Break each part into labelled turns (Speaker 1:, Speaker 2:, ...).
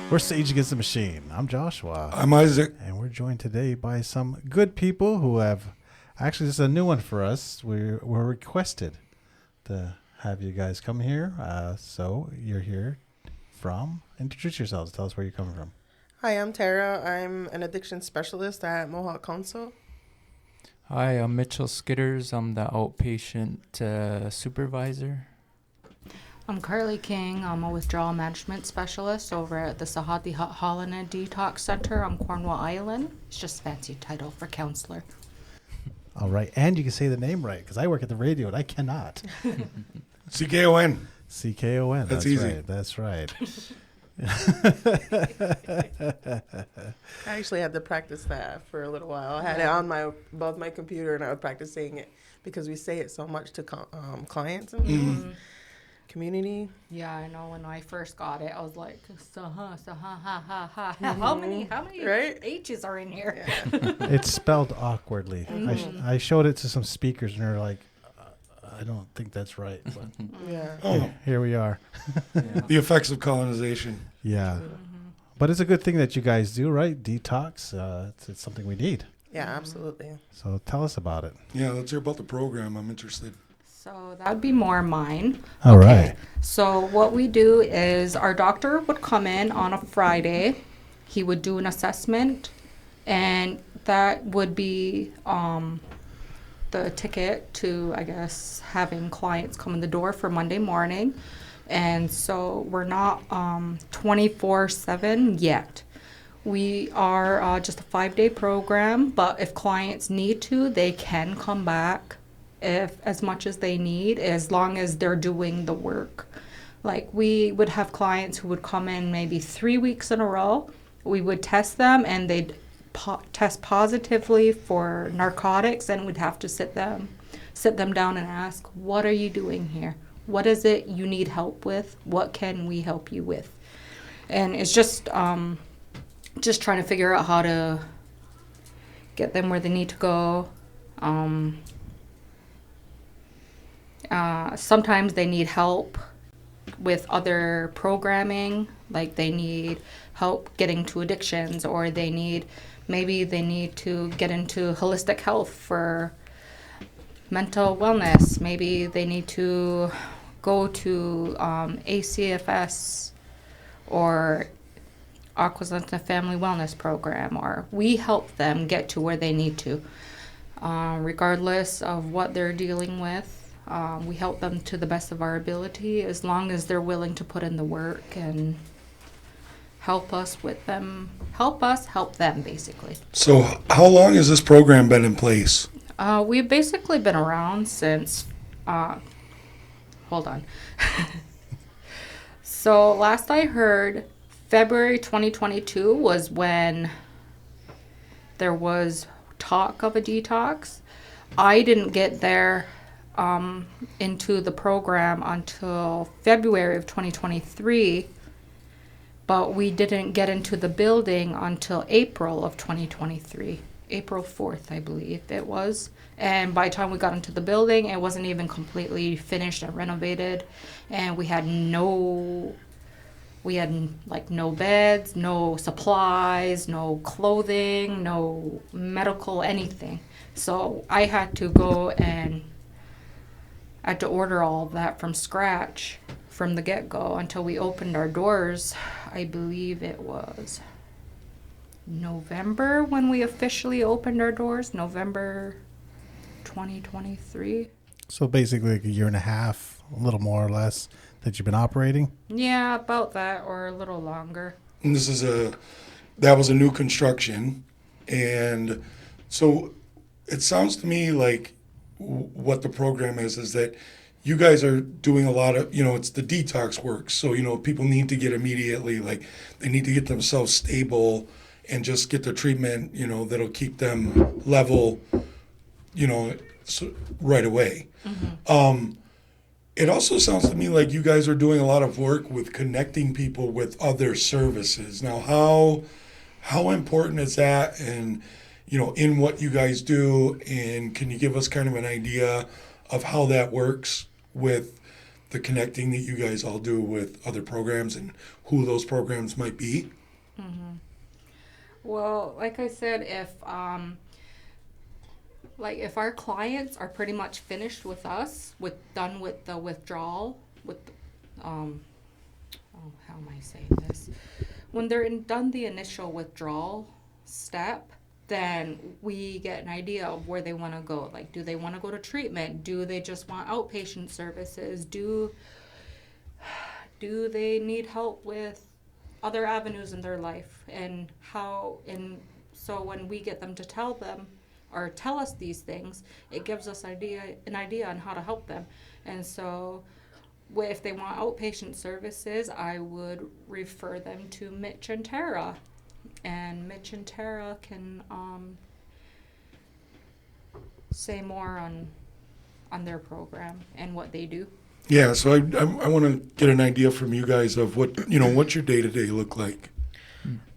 Speaker 1: We're Sage Against the Machine. I'm Joshua.
Speaker 2: I'm Isaac.
Speaker 1: And we're joined today by some good people who have... Actually, this is a new one for us. We're requested to have you guys come here. So you're here from... Introduce yourselves. Tell us where you're coming from.
Speaker 3: Hi, I'm Tara. I'm an addiction specialist at Mohawk Council.
Speaker 4: Hi, I'm Mitchell Skitters. I'm the outpatient supervisor.
Speaker 5: I'm Carly King. I'm a withdrawal management specialist over at the Sahati Holland Detox Center on Cornwall Island. It's just a fancy title for counselor.
Speaker 1: All right. And you can say the name right, because I work at the radio and I cannot.
Speaker 2: CKON.
Speaker 1: CKON.
Speaker 2: That's easy.
Speaker 1: Right. That's right.
Speaker 3: I actually had to practice that for a little while. I had it on above my computer, and I would practice saying it because we say it so much to clients and community.
Speaker 5: Yeah, I know. When I first got it, I was like, ha ha. How many
Speaker 3: right?
Speaker 5: H's are in here?
Speaker 3: Yeah.
Speaker 1: It's spelled awkwardly. I showed it to some speakers, and they're like, I don't think that's right. But
Speaker 3: Yeah.
Speaker 1: here we are.
Speaker 2: The effects of colonization.
Speaker 1: Yeah. But it's a good thing that you guys do, right? Detox. It's something we need.
Speaker 3: Yeah, absolutely.
Speaker 1: So tell us about it.
Speaker 2: Yeah, let's hear about the program. I'm interested.
Speaker 5: So that would be more mine.
Speaker 1: All right.
Speaker 5: So what we do is our doctor would come in on a Friday. He would do an assessment, and that would be the ticket to, I guess, having clients come in the door for Monday morning. And so we're not 24/7 yet. We are just a 5-day program, but if clients need to, they can come back if as much as they need, as long as they're doing the work. Like, we would have clients who would come in maybe 3 weeks in a row. We would test them, and they'd test positively for narcotics, and we'd have to sit them down and ask, what are you doing here? What is it you need help with? What can we help you with? And it's just trying to figure out how to get them where they need to go. Sometimes they need help with other programming, like they need help getting to addictions, or maybe they need to get into holistic health for mental wellness. Maybe they need to go to ACFS or Aquasanta Family Wellness Program, or we help them get to where they need to, regardless of what they're dealing with. We help them to the best of our ability, as long as they're willing to put in the work and help us, help them, basically.
Speaker 2: So how long has this program been in place?
Speaker 5: We've basically been around since, hold on. So last I heard, February 2022 was when there was talk of a detox. I didn't get there into the program until February of 2023, but we didn't get into the building until April of 2023. April 4th, I believe it was. And by the time we got into the building, it wasn't even completely finished and renovated. And we had no beds, no supplies, no clothing, no medical anything. So I had to go and I had to order all of that from scratch from the get-go until we opened our doors. I believe it was November when we officially opened our doors, November 2023.
Speaker 1: So basically like a year and a half, a little more or less, that you've been operating?
Speaker 5: Yeah, about that, or a little longer.
Speaker 2: And that was a new construction. And so it sounds to me like what the program is that you guys are doing a lot of, it's the detox work. So, people need to get immediately, like they need to get themselves stable and just get the treatment, that'll keep them level, right away. Mm-hmm. It also sounds to me like you guys are doing a lot of work with connecting people with other services. Now, how important is that? And, in what you guys do, and can you give us kind of an idea of how that works with the connecting that you guys all do with other programs and who those programs might be?
Speaker 5: Mm-hmm. Well, like I said, if our clients are pretty much finished with us, done with the withdrawal, how am I saying this? When they're done the initial withdrawal step, then we get an idea of where they want to go. Like, do they want to go to treatment? Do they just want outpatient services? Do they need help with other avenues in their life? And so when we get them to tell us these things, it gives us an idea on how to help them. And so if they want outpatient services, I would refer them to Mitch and Tara. And Mitch and Tara can say more on their program and what they do.
Speaker 2: Yeah, so I want to get an idea from you guys of what's your day-to-day look like.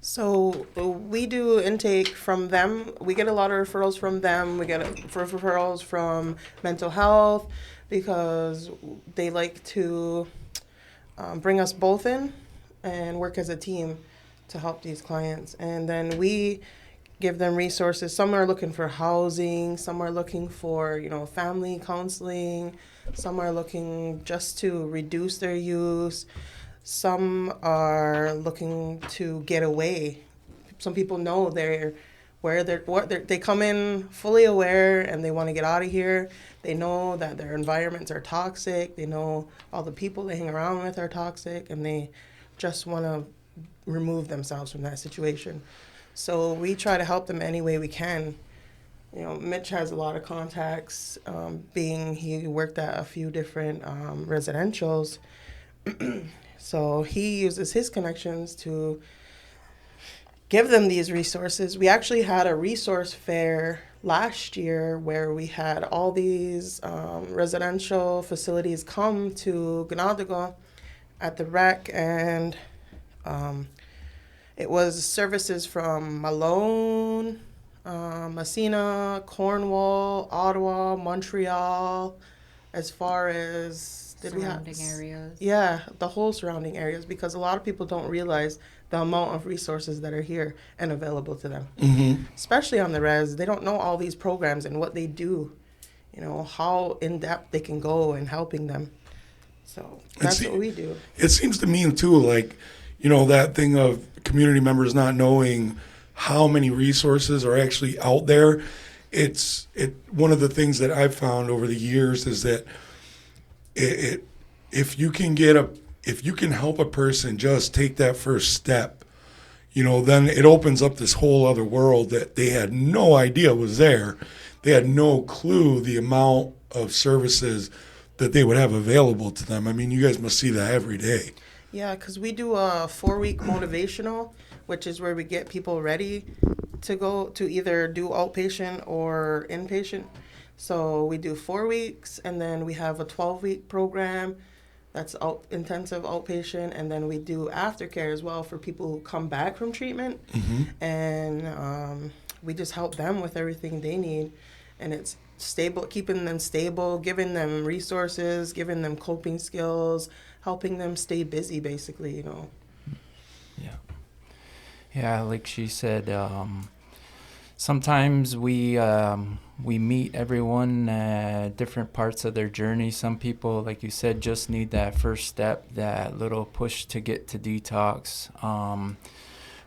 Speaker 3: So we do intake from them. We get a lot of referrals from them. We get referrals from mental health because they like to bring us both in and work as a team to help these clients. And then we give them resources. Some are looking for housing. Some are looking for, family counseling. Some are looking just to reduce their use. Some are looking to get away. Some people know they come in fully aware and they want to get out of here. They know that their environments are toxic. They know all the people they hang around with are toxic, and they just want to remove themselves from that situation. So we try to help them any way we can. Mitch has a lot of contacts, being he worked at a few different residentials. So he uses his connections to give them these resources. We actually had a resource fair last year where we had all these residential facilities come to Ganadago at the rec, and it was services from Malone, Messina, Cornwall, Ottawa, Montreal, as far as
Speaker 5: surrounding areas.
Speaker 3: Yeah, the whole surrounding areas, because a lot of people don't realize the amount of resources that are here and available to them.
Speaker 2: Mm-hmm.
Speaker 3: Especially on the res, they don't know all these programs and what they do, how in-depth they can go in helping them. So that's what we do.
Speaker 2: It seems to me, too, like, that thing of community members not knowing how many resources are actually out there. It's one of the things that I've found over the years is that if you can help a person just take that first step, then it opens up this whole other world that they had no idea was there. They had no clue the amount of services that they would have available to them. I mean, you guys must see that every day.
Speaker 3: Yeah, because we do a 4-week motivational, which is where we get people ready to go to either do outpatient or inpatient. So we do 4 weeks, and then we have a 12-week program that's intensive outpatient, and then we do aftercare as well for people who come back from treatment.
Speaker 2: Mm-hmm.
Speaker 3: And we just help them with everything they need, and it's stable, keeping them stable, giving them resources, giving them coping skills, helping them stay busy, basically,
Speaker 4: Yeah, like she said, sometimes we meet everyone at different parts of their journey. Some people, like you said, just need that first step, that little push to get to detox.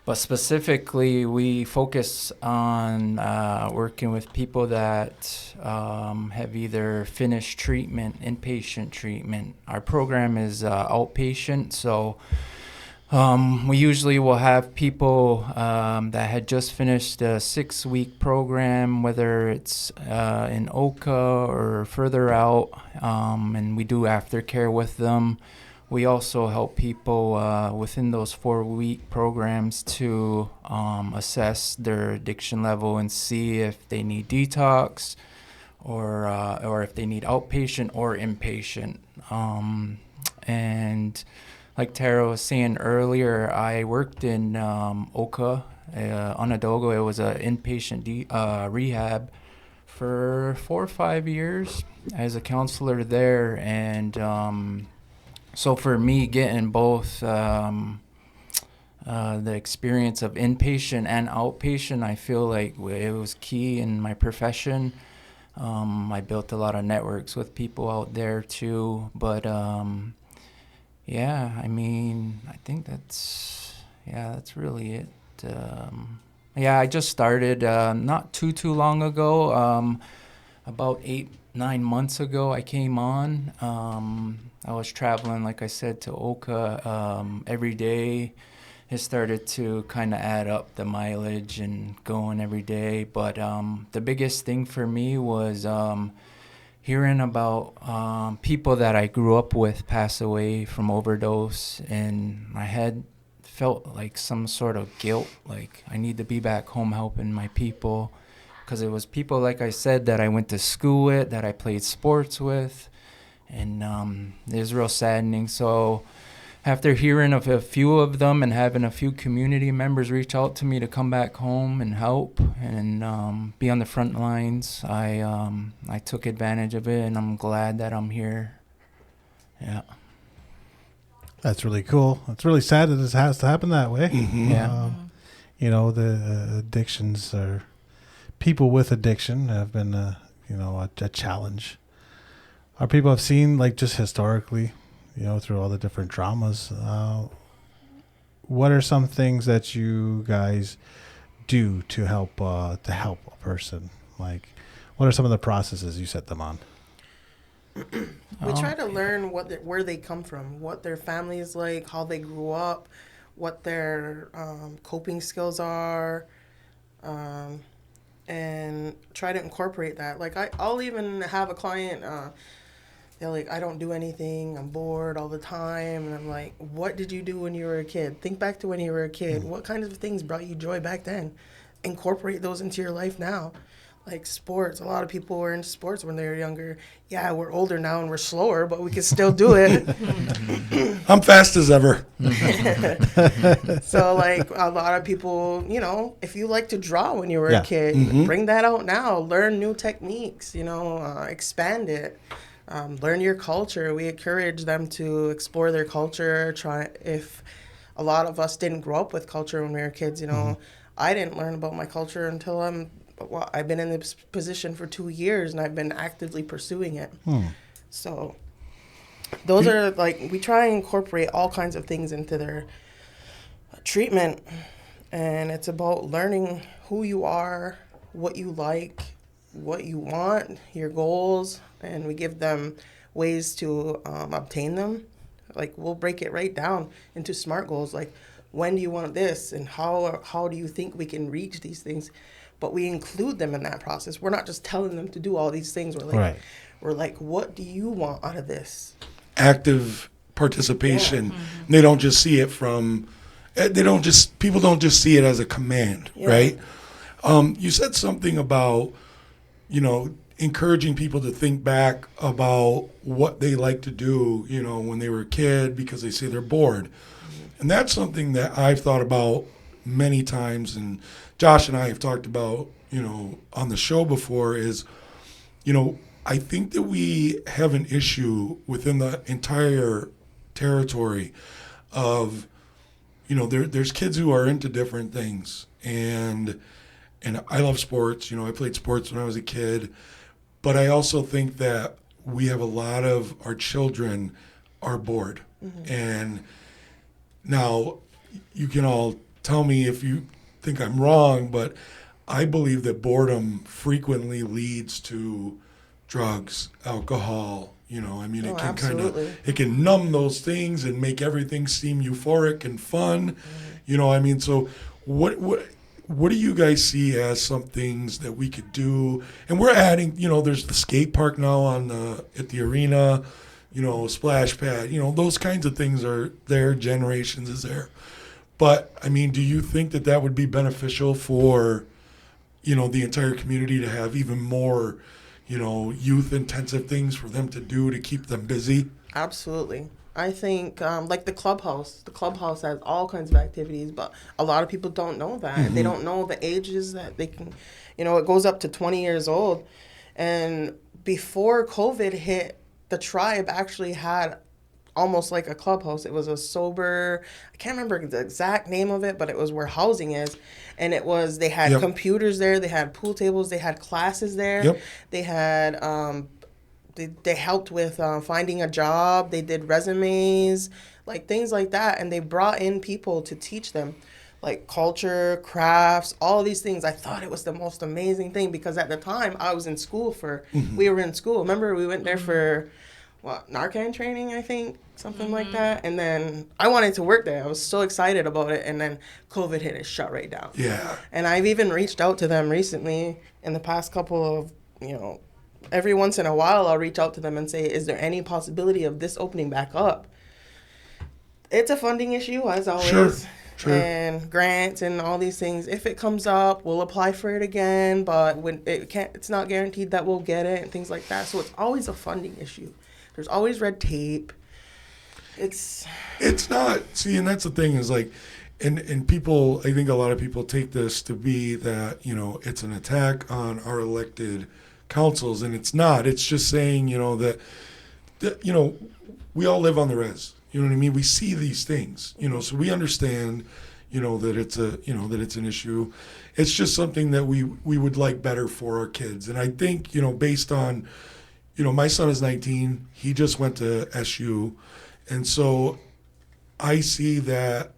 Speaker 4: But specifically, we focus on working with people that have either finished treatment, inpatient treatment. Our program is outpatient, so we usually will have people that had just finished a 6-week program, whether it's in Oka or further out, and we do aftercare with them. We also help people within those 4-week programs to assess their addiction level and see if they need detox or if they need outpatient or inpatient. And like Tara was saying earlier, I worked in Oka Onadogo. It was an inpatient rehab for 4 or 5 years as a counselor there. And so for me, getting both the experience of inpatient and outpatient, I feel like it was key in my profession. I built a lot of networks with people out there too. But yeah, I mean, I think that's really it. Yeah, I just started not too long ago. About 8-9 months ago, I came on. I was traveling, like I said, to Oka every day. It started to kind of add up the mileage and going every day. But the biggest thing for me was hearing about people that I grew up with pass away from overdose, and I had felt like some sort of guilt, like I need to be back home helping my people, because it was people, like I said, that I went to school with, that I played sports with, and it was real saddening. So after hearing of a few of them and having a few community members reach out to me to come back home and help and be on the front lines, I took advantage of it, and I'm glad that I'm here. Yeah.
Speaker 1: That's really cool. It's really sad that this has to happen that way.
Speaker 2: Mm-hmm.
Speaker 4: Yeah.
Speaker 1: You know, the addictions are, people with addiction have been, a challenge. Our people have seen, like, just historically, through all the different dramas. What are some things that you guys do to help a person? Like, what are some of the processes you set them on?
Speaker 3: We try to learn where they come from, what their family is like, how they grew up, what their coping skills are, and try to incorporate that. Like, I'll even have a client, they're like, I don't do anything, I'm bored all the time. And I'm like, what did you do when you were a kid? Think back to when you were a kid. What kind of things brought you joy back then? Incorporate those into your life now. Like sports, a lot of people were into sports when they were younger. Yeah, we're older now and we're slower, but we can still do it.
Speaker 2: I'm fast as ever.
Speaker 3: So, like, a lot of people, if you like to draw when you were a kid, bring that out now. Learn new techniques, expand it. Learn your culture. We encourage them to explore their culture. If a lot of us didn't grow up with culture when we were kids, I didn't learn about my culture until I've been in this position for 2 years, and I've been actively pursuing it. So those are, like, we try and incorporate all kinds of things into their treatment, and it's about learning who you are, what you like, what you want, your goals, and we give them ways to obtain them. Like, we'll break it right down into SMART goals, like, when do you want this, and how do you think we can reach these things? But we include them in that process. We're not just telling them to do all these things. We're like, what do you want out of this?
Speaker 2: Active participation. They don't just see it people don't just see it as a command, right? You said something about, encouraging people to think back about what they like to do, when they were a kid, because they say they're bored. And that's something that I've thought about many times, and Josh and I have talked about, on the show before, is, I think that we have an issue within the entire territory of, there's kids who are into different things, and I love sports. I played sports when I was a kid, but I also think that we have a lot of our children are bored. And now you can all tell me if you think I'm wrong, but I believe that boredom frequently leads to drugs, alcohol. It can it can numb those things and make everything seem euphoric and fun. So what do you guys see as some things that we could do? And we're adding, there's the skate park now at the arena, splash pad, those kinds of things are there. Generations is there. But, I mean, do you think that would be beneficial for, the entire community to have even more, youth-intensive things for them to do to keep them busy?
Speaker 3: Absolutely. I think like the clubhouse. The clubhouse has all kinds of activities, but a lot of people don't know that. They don't know the ages that they can, it goes up to 20 years old. And before COVID hit, the tribe actually had almost like a clubhouse. It was a sober, I can't remember the exact name of it, but it was where housing is. And they had computers there, they had pool tables, they had classes there. They had, they helped with finding a job. They did resumes, like things like that. And they brought in people to teach them like culture, crafts, all these things. I thought it was the most amazing thing because at the time I was in school we were in school. Remember we went there for Narcan training, I think, something like that. And then I wanted to work there. I was so excited about it. And then COVID hit, it shut right down.
Speaker 2: Yeah.
Speaker 3: And I've even reached out to them recently in the past couple of, every once in a while I'll reach out to them and say, is there any possibility of this opening back up? It's a funding issue, as always. Sure. And grants and all these things. If it comes up, we'll apply for it again, but when it's not guaranteed that we'll get it and things like that. So it's always a funding issue. There's always red tape. It's not. See, and that's the thing is like, and people, I think a lot of people take this to be that, it's an attack on our elected councils, and it's not. It's just saying, that we all live on the res. You know what I mean? We see these things, so we understand, that it's that it's an issue. It's just something that we would like better for our kids. And I think, based on, my son is 19, he just went to SU. And so I see that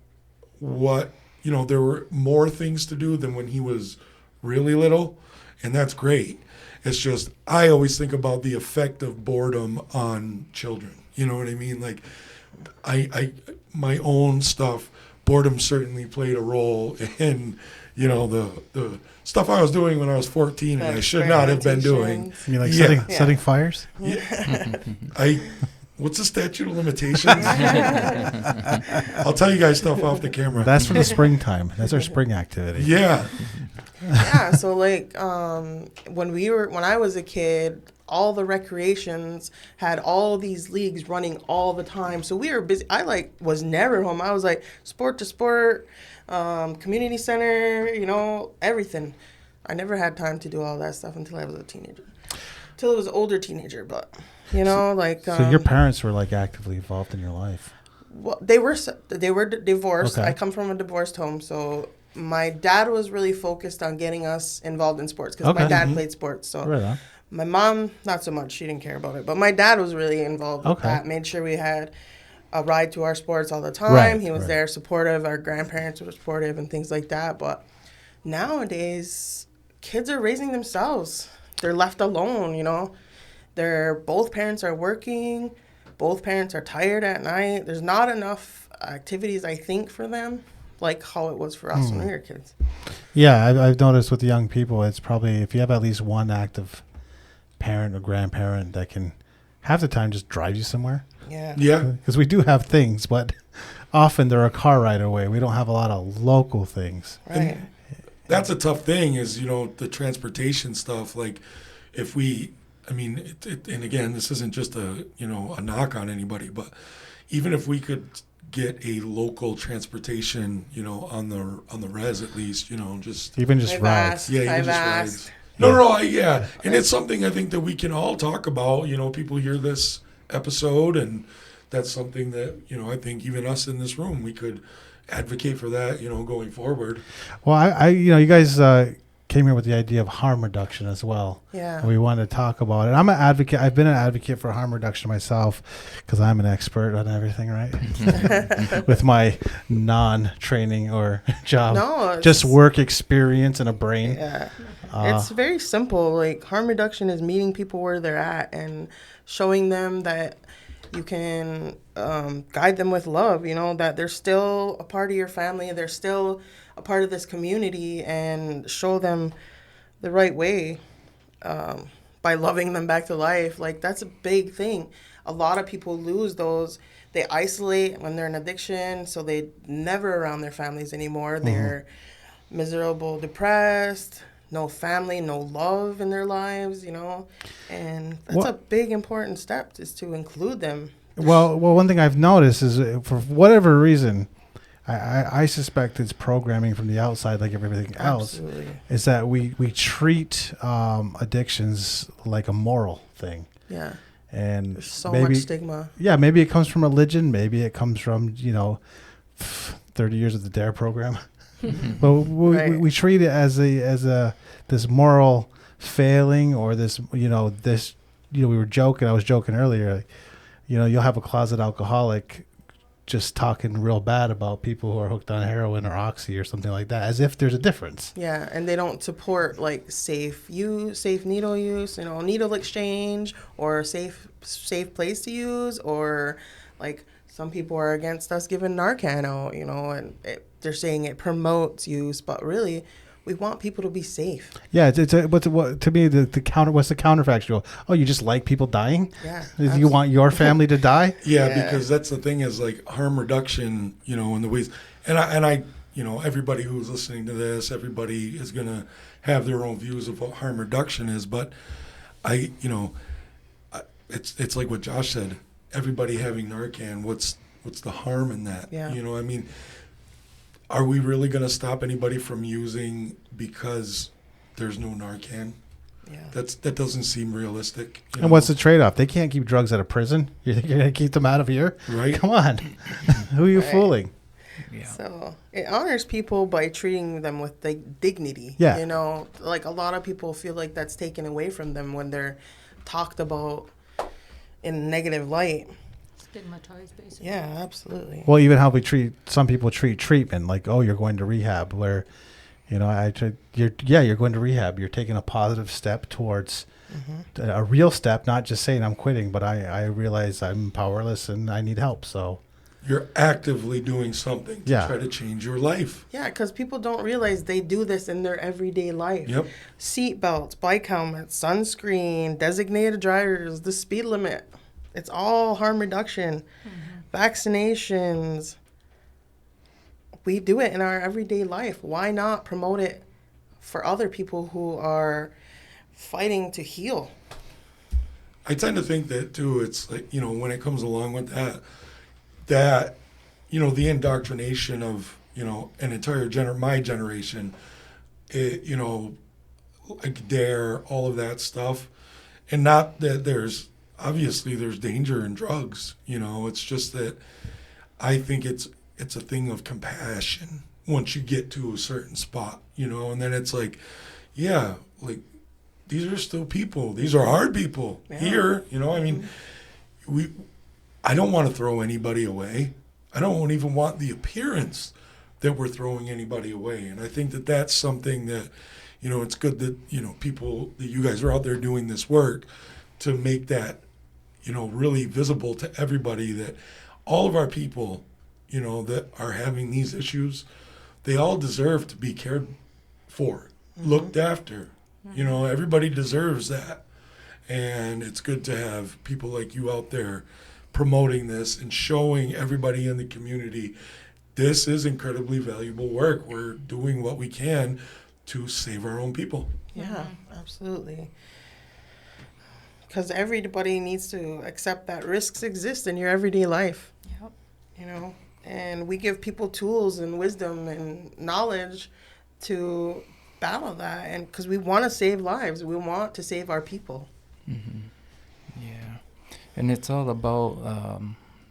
Speaker 3: there were more things to do than when he was really little. And that's great. It's just, I always think about the effect of boredom on children. You know what I mean? Like, my own stuff, boredom certainly played a role in, the stuff I was doing when I was 14 and I should not have been doing.
Speaker 1: You mean like setting fires?
Speaker 2: Yeah. What's the statute of limitations? I'll tell you guys stuff off the camera.
Speaker 1: That's for the springtime. That's our spring activity.
Speaker 2: Yeah.
Speaker 3: Yeah, so like when I was a kid, all the recreations had all these leagues running all the time. So we were busy. I was never home. I was like sport to sport, community center, everything. I never had time to do all that stuff until I was a teenager. Until I was an older teenager, but so
Speaker 1: your parents were like actively involved in your life.
Speaker 3: Well, they were divorced.
Speaker 1: Okay.
Speaker 3: I come from a divorced home, so my dad was really focused on getting us involved in sports because my dad played sports. So
Speaker 1: right on.
Speaker 3: My mom, not so much. She didn't care about it. But my dad was really involved with that. Made sure we had a ride to our sports all the time.
Speaker 1: Right,
Speaker 3: he was there, supportive. Our grandparents were supportive and things like that. But nowadays, kids are raising themselves. They're left alone, both parents are working. Both parents are tired at night. There's not enough activities, I think, for them, like how it was for us when we were kids.
Speaker 1: Yeah, I've noticed with the young people, it's probably if you have at least one active parent or grandparent that can half the time just drive you somewhere.
Speaker 2: Yeah.
Speaker 1: Because we do have things, but often they're a car ride away. We don't have a lot of local things.
Speaker 3: Right.
Speaker 2: And that's a tough thing is, the transportation stuff. Like if we, and again, this isn't just a knock on anybody, but even if we could get a local transportation, on the res at least, just
Speaker 1: rides.
Speaker 2: I've asked. No, yeah. And it's something I think that we can all talk about. People hear this episode, and that's something that, I think even us in this room, we could advocate for that, going forward.
Speaker 1: Well, I you guys came here with the idea of harm reduction as well.
Speaker 3: Yeah.
Speaker 1: And we wanted to talk about it. I'm an advocate. I've been an advocate for harm reduction myself because I'm an expert on everything, right? With my non-training or job.
Speaker 3: No,
Speaker 1: just work experience and a brain.
Speaker 3: Yeah. It's very simple. Like harm reduction is meeting people where they're at and showing them that you can guide them with love, that they're still a part of your family. They're still a part of this community, and show them the right way by loving them back to life. Like that's a big thing. A lot of people lose those. They isolate when they're in addiction, so they're never around their families anymore. Mm-hmm. They're miserable, depressed, no family, no love in their lives, and that's a big important step is to include them.
Speaker 1: Well, one thing I've noticed is for whatever reason, I suspect it's programming from the outside, like everything else,
Speaker 3: Absolutely.
Speaker 1: is that we treat addictions like a moral thing.
Speaker 3: Yeah.
Speaker 1: And
Speaker 3: There's so
Speaker 1: maybe,
Speaker 3: much stigma.
Speaker 1: yeah, maybe it comes from religion. Maybe it comes from, 30 years of the DARE program. But
Speaker 3: Right.
Speaker 1: we treat it as this moral failing, or this, we were joking. I was joking earlier. Like, you'll have a closet alcoholic just talking real bad about people who are hooked on heroin or oxy or something like that, as if there's a difference.
Speaker 3: Yeah, and they don't support like safe needle use, needle exchange, or safe place to use, or like some people are against us giving Narcan out, and they're saying it promotes use, but really we want people to be safe.
Speaker 1: Yeah, what to me the counter. What's the counterfactual? Oh, you just like people dying?
Speaker 3: Yeah,
Speaker 1: You want your family to die?
Speaker 2: Yeah, because that's the thing is like harm reduction, in the ways, and I, everybody who's listening to this, everybody is gonna have their own views of what harm reduction is, but it's like what Josh said. Everybody having Narcan, what's the harm in that?
Speaker 3: Yeah.
Speaker 2: Are we really gonna stop anybody from using because there's no Narcan?
Speaker 3: Yeah.
Speaker 2: That doesn't seem realistic.
Speaker 1: And what's the trade-off? They can't keep drugs out of prison. You think you're going to keep them out of here?
Speaker 2: Right.
Speaker 1: Come on. Who are you
Speaker 3: Right.
Speaker 1: fooling?
Speaker 4: Yeah.
Speaker 3: So it honors people by treating them with dignity.
Speaker 1: Yeah.
Speaker 3: Like a lot of people feel like that's taken away from them when they're talked about in a negative light.
Speaker 5: Stigmatized, basically.
Speaker 3: Yeah, absolutely.
Speaker 1: Well, even how some people treat treatment, like, oh, you're going to rehab, where, you're going to rehab. You're taking a positive step towards a real step, not just saying I'm quitting, but I realize I'm powerless and I need help. So
Speaker 2: You're actively doing something to
Speaker 1: Yeah.
Speaker 2: try to change your life.
Speaker 3: Yeah, because people don't realize they do this in their everyday life.
Speaker 2: Yep.
Speaker 3: Seat belts, bike helmets, sunscreen, designated drivers, the speed limit. It's all harm reduction. Vaccinations. We do it in our everyday life. Why not promote it for other people who are fighting to heal?
Speaker 2: I tend to think that too. It's like, when it comes along with that, the indoctrination of, an entire my generation, like DARE, all of that stuff. And not that there's danger in drugs, it's just that I think it's a thing of compassion once you get to a certain spot, and then it's like, yeah, like these are still people. These are hard people here, I don't want to throw anybody away. I don't even want the appearance that we're throwing anybody away. And I think that that's something that, it's good that, people, that you guys are out there doing this work to make that, really visible to everybody, that all of our people, that are having these issues, they all deserve to be cared for, looked after. Everybody deserves that. And it's good to have people like you out there promoting this and showing everybody in the community this is incredibly valuable work. We're doing what we can to save our own people.
Speaker 3: Yeah, absolutely. Because everybody needs to accept that risks exist in your everyday life.
Speaker 5: Yep.
Speaker 3: And we give people tools and wisdom and knowledge to battle that. And because we want to save lives, we want to save our people.
Speaker 4: Yeah. And it's all about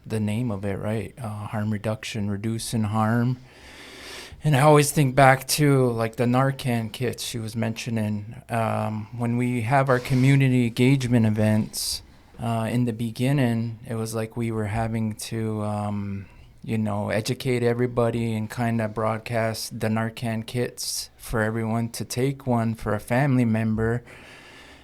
Speaker 4: the name of it, right? Harm reduction, reducing harm. And I always think back to like the Narcan kits she was mentioning. When we have our community engagement events, in the beginning, it was like we were having to, educate everybody and kind of broadcast the Narcan kits for everyone to take one for a family member.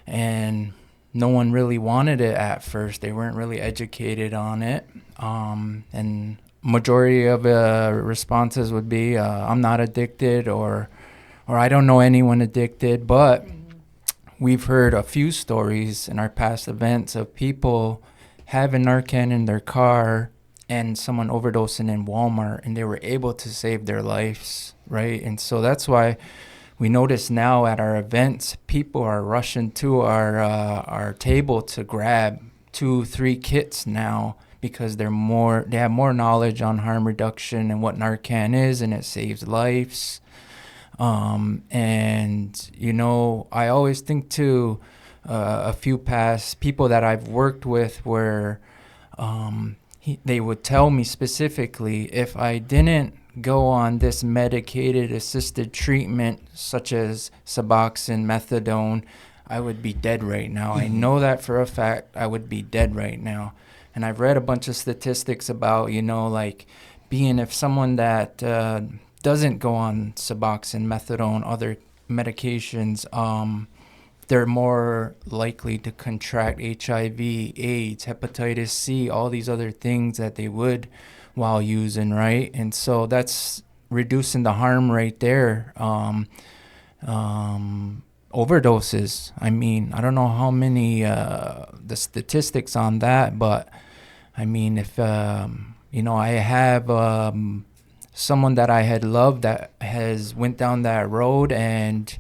Speaker 4: And no one really wanted it at first. They weren't really educated on it. And majority of responses would be, I'm not addicted, or I don't know anyone addicted. But we've heard a few stories in our past events of people having Narcan in their car and someone overdosing in Walmart, and they were able to save their lives, right? And so that's why we notice now at our events, people are rushing to our table to grab 2-3 kits now, because they have more knowledge on harm reduction and what Narcan is, and it saves lives. And you know, I always think too, a few past people that I've worked with where they would tell me specifically, if I didn't go on this medicated assisted treatment such as Suboxone, methadone, I would be dead right now. I know that for a fact. I would be dead right now. And I've read a bunch of statistics about, you know, like if someone that doesn't go on Suboxone, methadone, other medications, they're more likely to contract HIV, AIDS, hepatitis C, all these other things that they would while using, right? And so that's reducing the harm right there. Overdoses. I mean, I don't know how many, the statistics on that, but I mean, if, you know, I have someone that I had loved that has went down that road, and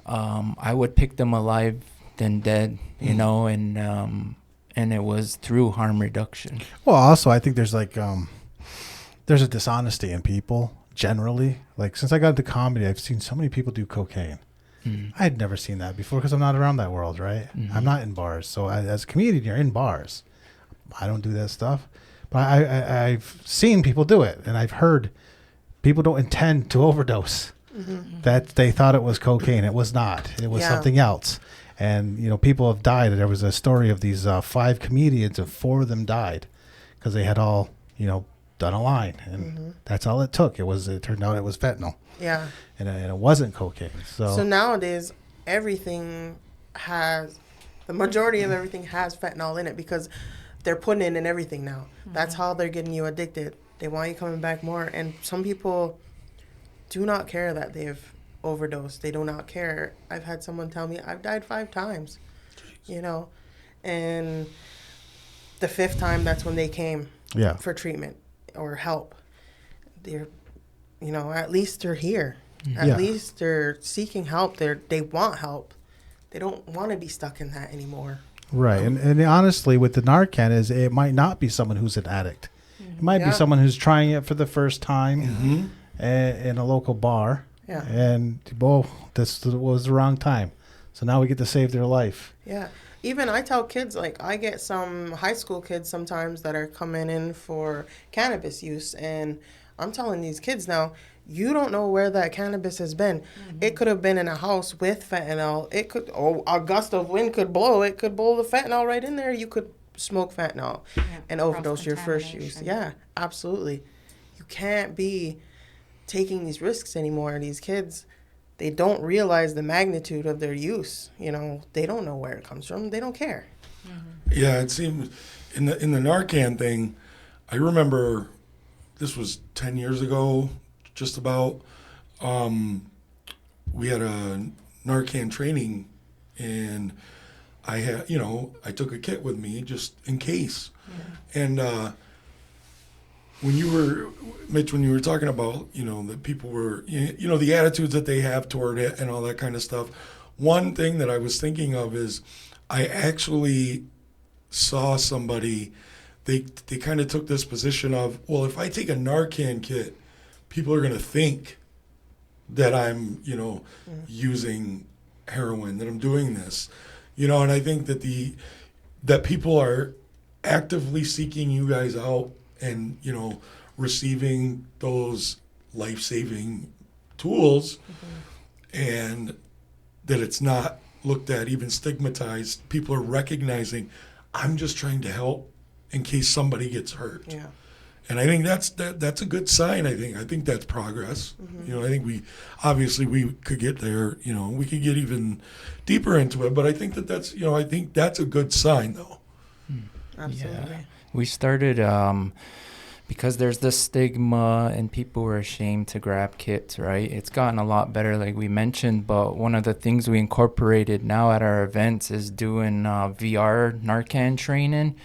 Speaker 4: I would pick them alive than dead, you know, and it was through harm reduction.
Speaker 1: Well, also, I think there's like, there's a dishonesty in people generally. Like, since I got into comedy, I've seen so many people do cocaine. I had never seen that before because I'm not around that world, right? I'm not in bars. So as a comedian, you're in bars. I don't do that stuff. But I've seen people do it, and I've heard people don't intend to overdose. That they thought it was cocaine. It was not. It was something else. And, you know, people have died. There was a story of these 5 comedians, and 4 of them died because they had all, you know, done a line. And that's all it took. It turned out it was fentanyl.
Speaker 3: Yeah.
Speaker 1: And it wasn't cocaine. So
Speaker 3: nowadays, the majority of everything has fentanyl in it because they're putting it in everything now. That's how they're getting you addicted. They want you coming back more. And some people do not care that they've overdosed. They do not care. I've had someone tell me, I've died 5 times, you know, and the 5th time, that's when they came for treatment or help. They're, you know, at least they're here. At least they're seeking help. They want help. They don't want to be stuck in that anymore.
Speaker 1: Right. And honestly, with the Narcan, it might not be someone who's an addict. It might be someone who's trying it for the first time in a local bar. Yeah. And, this was the wrong time. So now we get to save their life. Yeah.
Speaker 3: Even I tell kids, like, I get some high school kids sometimes that are coming in for cannabis use. And I'm telling these kids now, you don't know where that cannabis has been. It could have been in a house with fentanyl. A gust of wind could blow. It could blow the fentanyl right in there. You could smoke fentanyl and overdose your first use. Yeah, absolutely. You can't be taking these risks anymore. These kids, they don't realize the magnitude of their use. You know, they don't know where it comes from. They don't care.
Speaker 2: Yeah, it seems in the Narcan thing, I remember this was 10 years ago, just about. We had a Narcan training, and I took a kit with me just in case. And when you were, Mitch, when you were talking about, you know, that people were, you know, the attitudes that they have toward it and all that kind of stuff, one thing that I was thinking of is I actually saw somebody, they kind of took this position of, well, if I take a Narcan kit, people are going to think that I'm, you know, using heroin, that I'm doing this, you know, and I think that that people are actively seeking you guys out and, you know, receiving those life-saving tools, and that it's not looked at, even stigmatized. People are recognizing, I'm just trying to help in case somebody gets hurt. Yeah. And I think that's a good sign. I think that's progress. You know, I think we could get there. You know, we could get even deeper into it. But I think that's a good sign, though.
Speaker 3: Absolutely.
Speaker 4: Yeah. We started because there's this stigma and people were ashamed to grab kits, right? It's gotten a lot better, like we mentioned. But one of the things we incorporated now at our events is doing VR Narcan training,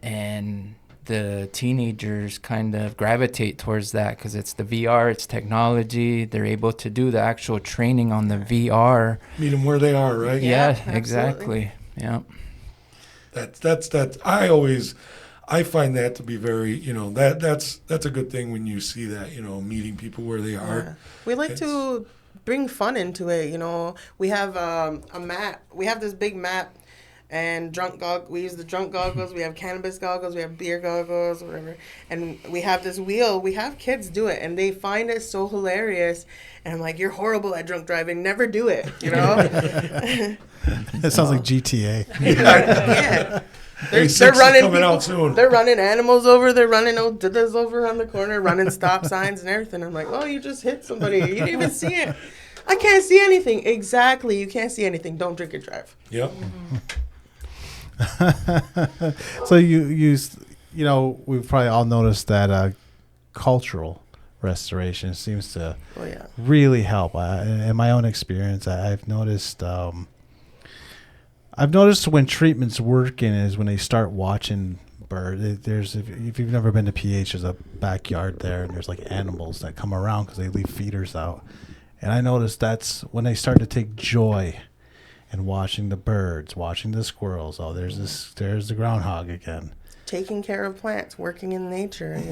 Speaker 4: and the teenagers kind of gravitate towards that because it's the VR, it's technology. They're able to do the actual training on the VR.
Speaker 2: Meet them where they are, right?
Speaker 4: Yeah, exactly. Yeah.
Speaker 2: That's I I find that to be very, that's a good thing when you see that, meeting people where they are.
Speaker 3: Yeah. We like to bring fun into it. We have a map. We have this big map, and we use the drunk goggles. We have cannabis goggles. We have beer goggles, whatever. And we have this wheel. We have kids do it, and they find it so hilarious. And I'm like, you're horrible at drunk driving. Never do it.
Speaker 1: It sounds like GTA.
Speaker 3: Yeah.
Speaker 2: They're running coming out soon.
Speaker 3: They're running animals over. They're running old dillas over on the corner, running stop signs and everything. I'm like, well, you just hit somebody. You didn't even see it. I can't see anything. Exactly. You can't see anything. Don't drink and drive.
Speaker 2: Yep.
Speaker 1: So we've probably all noticed that cultural restoration seems to really help. In my own experience, I've noticed. I've noticed when treatment's working is when they start watching birds. If you've never been to PH, there's a backyard there, and there's like animals that come around because they leave feeders out. And I noticed that's when they start to take joy in watching the birds, watching the squirrels. Oh, there's the groundhog again.
Speaker 3: Taking care of plants, working in nature,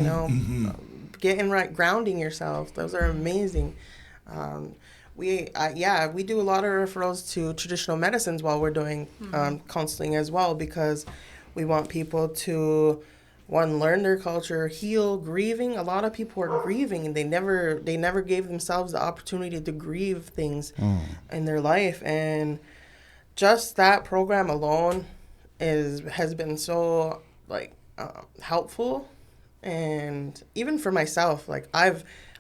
Speaker 3: getting right, grounding yourself. Those are amazing. We do a lot of referrals to traditional medicines while we're doing counseling as well, because we want people to, one, learn their culture, heal, grieving. A lot of people are grieving, and they never gave themselves the opportunity to grieve things in their life. And just that program alone has been so helpful, and even for myself,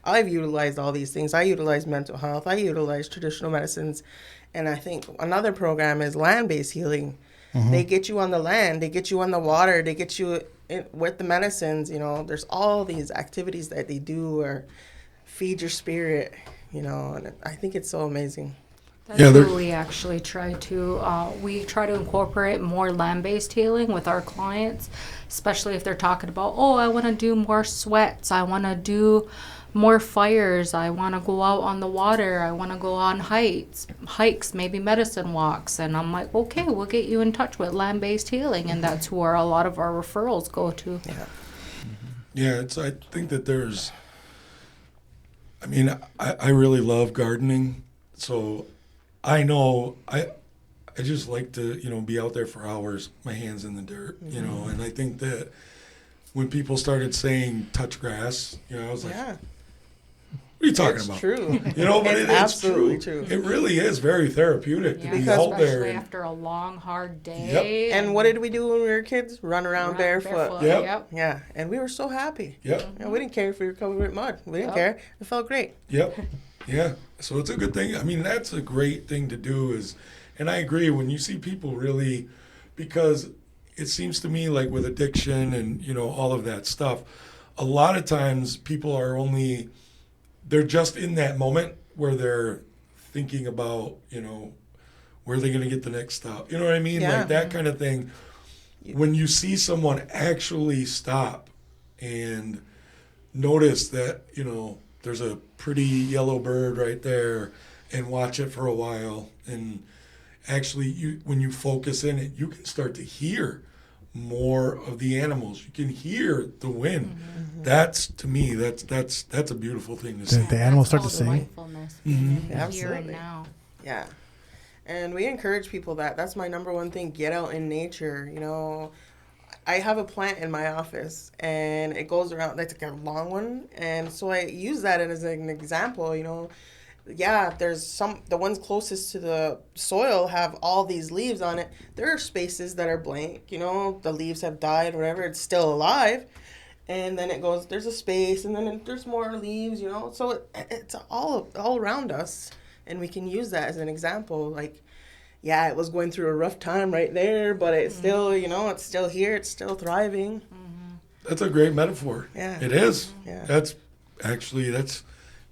Speaker 3: I've utilized all these things. I utilize mental health. I utilize traditional medicines. And I think another program is land-based healing. Mm-hmm. They get you on the land. They get you on the water. They get you with the medicines. There's all these activities that they do or feed your spirit, and I think it's so amazing.
Speaker 5: That's what we actually try to, incorporate more land-based healing with our clients, especially if they're talking about, I want to do more sweats. I want to do more fires. I want to go out on the water. I want to go on hikes, maybe medicine walks. And I'm like, okay, we'll get you in touch with land-based healing. And that's where a lot of our referrals go to.
Speaker 2: Yeah. I think that I really love gardening. So I know I just like to, be out there for hours, my hands in the dirt, and I think that when people started saying touch grass, I was like, what are you talking about?
Speaker 3: It's true.
Speaker 2: But
Speaker 3: it's absolutely true.
Speaker 2: It really is very therapeutic to be out there.
Speaker 5: Especially after a long, hard day.
Speaker 2: Yep.
Speaker 3: And what did we do when we were kids? Run around barefoot.
Speaker 2: Yep.
Speaker 3: Yeah. And we were so happy.
Speaker 2: Yep.
Speaker 3: We didn't care if we were covered with mud. We didn't care. It felt great.
Speaker 2: Yep. Yeah. So it's a good thing. That's a great thing to do and I agree when you see people really, because it seems to me like with addiction and, all of that stuff, a lot of times people they're just in that moment where they're thinking about, where are they going to get the next stop? You know what I mean?
Speaker 3: Yeah.
Speaker 2: Like that kind of thing. When you see someone actually stop and notice that, there's a pretty yellow bird right there and watch it for a while. And actually, when you focus in it, you can start to hear more of the animals. You can hear the wind. Mm-hmm. That's, to me, that's a beautiful thing to see.
Speaker 1: The animals start to sing.
Speaker 5: Mm-hmm.
Speaker 3: Absolutely. Now. Yeah. And we encourage people that's my number one thing. Get out in nature. I have a plant in my office, and it goes around. It's like a long one, and so I use that as an example. There's the ones closest to the soil have all these leaves on it. There are spaces that are blank. The leaves have died, whatever. It's still alive, and then it goes. There's a space, and then there's more leaves. So it's all around us, and we can use that as an example. It was going through a rough time right there, but it's still, it's still here. It's still thriving. Mm-hmm.
Speaker 2: That's a great metaphor.
Speaker 3: Yeah.
Speaker 2: It is.
Speaker 3: Yeah.
Speaker 2: That's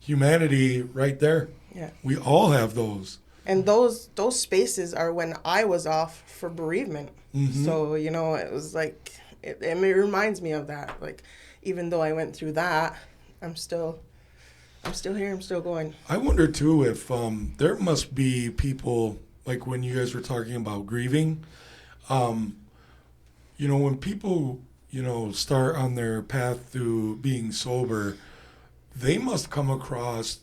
Speaker 2: humanity right there.
Speaker 3: Yeah.
Speaker 2: We all have those.
Speaker 3: And those spaces are when I was off for bereavement. Mm-hmm. So, it was like, it reminds me of that. Even though I went through that, I'm still here. I'm still going.
Speaker 2: I wonder too if there must be people, like when you guys were talking about grieving, when people start on their path to being sober, they must come across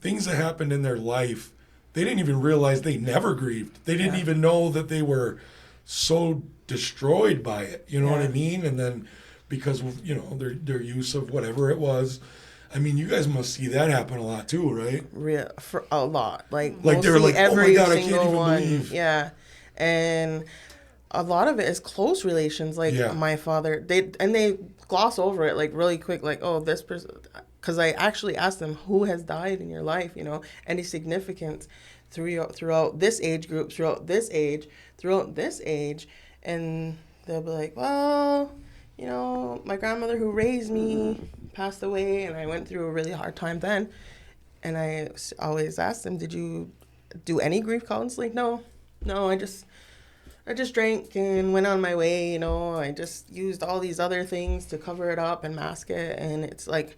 Speaker 2: things that happened in their life. They didn't even realize they never grieved. They didn't even know that they were so destroyed by it. You know what I mean? And then because of, their use of whatever it was. I mean, you guys must see that happen a lot too, right?
Speaker 3: For a lot. Like
Speaker 2: they were like, oh my God, I can't even believe.
Speaker 3: Yeah. And a lot of it is close relations. Like my father, they gloss over it like really quick. Like, oh, this person, because I actually asked them, who has died in your life? Any significance throughout this age group, throughout this age, and they'll be like, well, my grandmother who raised me passed away, and I went through a really hard time then. And I always asked them, did you do any grief counseling? No, I just drank and went on my way. I just used all these other things to cover it up and mask it. And it's like,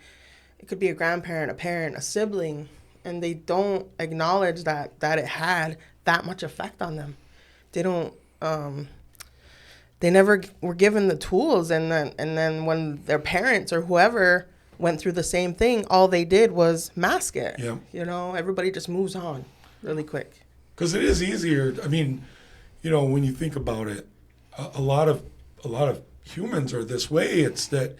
Speaker 3: it could be a grandparent, a parent, a sibling, and they don't acknowledge that it had that much effect on them. They don't. They never were given the tools, and then when their parents or whoever went through the same thing, all they did was mask it.
Speaker 2: Yeah.
Speaker 3: Everybody just moves on really quick.
Speaker 2: Because it is easier. I mean, when you think about it, a lot of humans are this way. It's that,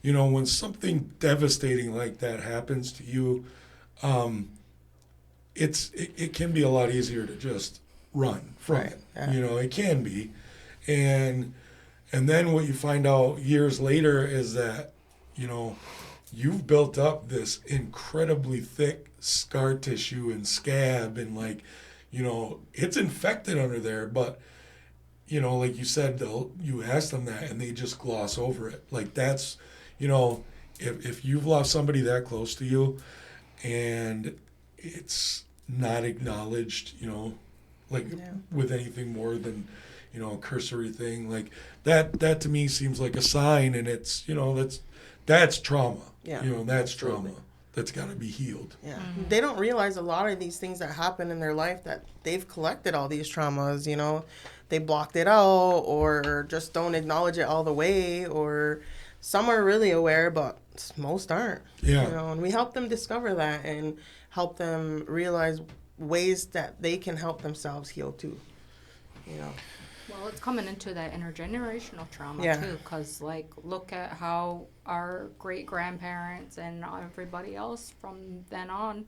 Speaker 2: when something devastating like that happens to you, it can be a lot easier to just run from it.
Speaker 3: Yeah.
Speaker 2: It can be. And then what you find out years later is that, you've built up this incredibly thick scar tissue and scab, and it's infected under there. But, like you said, you ask them that and they just gloss over it. Like that's, if you've lost somebody that close to you and it's not acknowledged, with anything more than, a cursory thing like that to me seems like a sign, and it's, that's trauma.
Speaker 3: Yeah.
Speaker 2: That's trauma that's got to be healed.
Speaker 3: Yeah. Mm-hmm. They don't realize a lot of these things that happen in their life, that they've collected all these traumas, they blocked it out or just don't acknowledge it all the way, or some are really aware, but most aren't.
Speaker 2: Yeah.
Speaker 3: And we help them discover that and help them realize ways that they can help themselves heal too.
Speaker 5: Well, it's coming into that intergenerational trauma too, because look at how our great-grandparents and everybody else from then on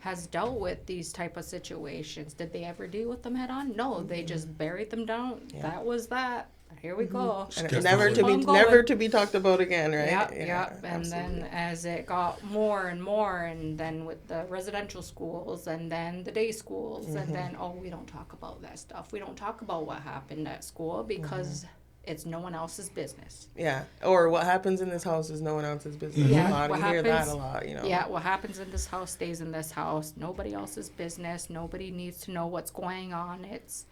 Speaker 5: has dealt with these type of situations. Did they ever deal with them head on? No, they just buried them down. Yeah. That was that. Here we go.
Speaker 3: And never to be talked about again, right?
Speaker 5: Yeah. And then as it got more and more, and then with the residential schools, and then the day schools, and then, we don't talk about that stuff. We don't talk about what happened at school because it's no one else's business.
Speaker 3: Yeah. Or what happens in this house is no one else's business.
Speaker 5: Yeah.
Speaker 3: You hear that a lot,
Speaker 5: Yeah, what happens in this house stays in this house. Nobody else's business. Nobody needs to know what's going on. It's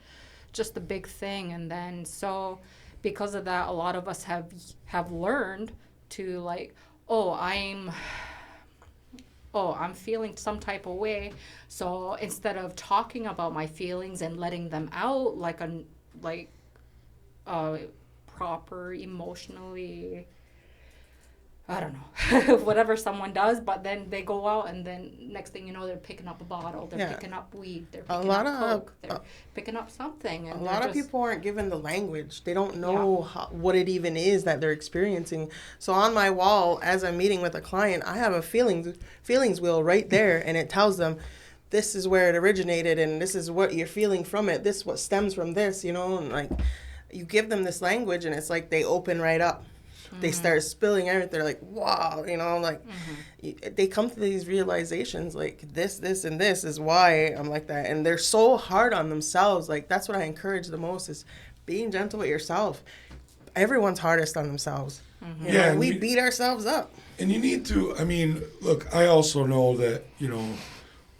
Speaker 5: just a big thing. And then because of that, a lot of us have learned to I'm feeling some type of way, so instead of talking about my feelings and letting them out like proper emotionally, I don't know, whatever someone does, but then they go out and then next thing you know, they're picking up a bottle, they're picking up weed, they're picking up coke, they're picking up something. And
Speaker 3: a lot of people aren't given the language. They don't know what it even is that they're experiencing. So on my wall, as I'm meeting with a client, I have a feelings wheel right there, and it tells them, this is where it originated, and this is what you're feeling from it. This is what stems from this, and you give them this language, and it's like they open right up. They start spilling everything. They're like, wow, they come to these realizations like this, and this is why I'm like that. And they're so hard on themselves. Like, that's what I encourage the most, is being gentle with yourself. Everyone's hardest on themselves. We beat ourselves up.
Speaker 2: And you need to, look, I also know that,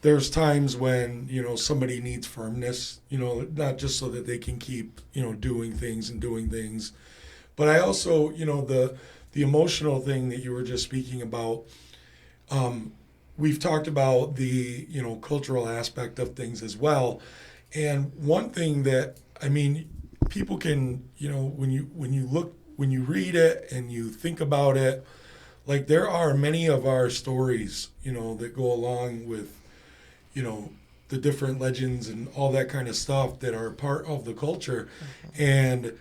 Speaker 2: there's times when, somebody needs firmness, not just so that they can keep, doing things. But I also, the emotional thing that you were just speaking about, we've talked about the, cultural aspect of things as well. And one thing that, people can, when you look read it and you think about it, like there are many of our stories, that go along with, the different legends and all that kind of stuff that are part of the culture. And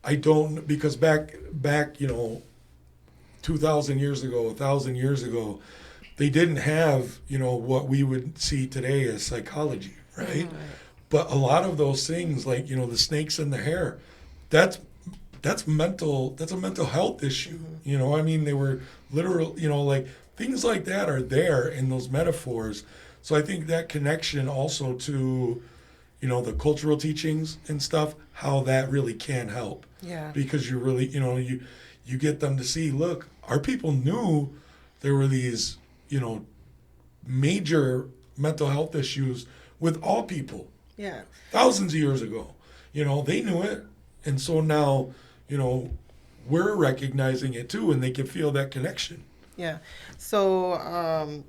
Speaker 2: I don't, because back, 2,000 years ago, 1,000 years ago, they didn't have, what we would see today as psychology, right? But a lot of those things, like, the snakes in the hair, that's a mental health issue. I mean, they were literal, like things like that are there in those metaphors. So I think that connection also to, the cultural teachings and stuff, how that really can help.
Speaker 3: Yeah.
Speaker 2: Because you really, you get them to see, look, our people knew there were these, major mental health issues with all people.
Speaker 3: Yeah.
Speaker 2: Thousands of years ago. They knew it. And so now, we're recognizing it too, and they can feel that connection.
Speaker 3: Yeah. So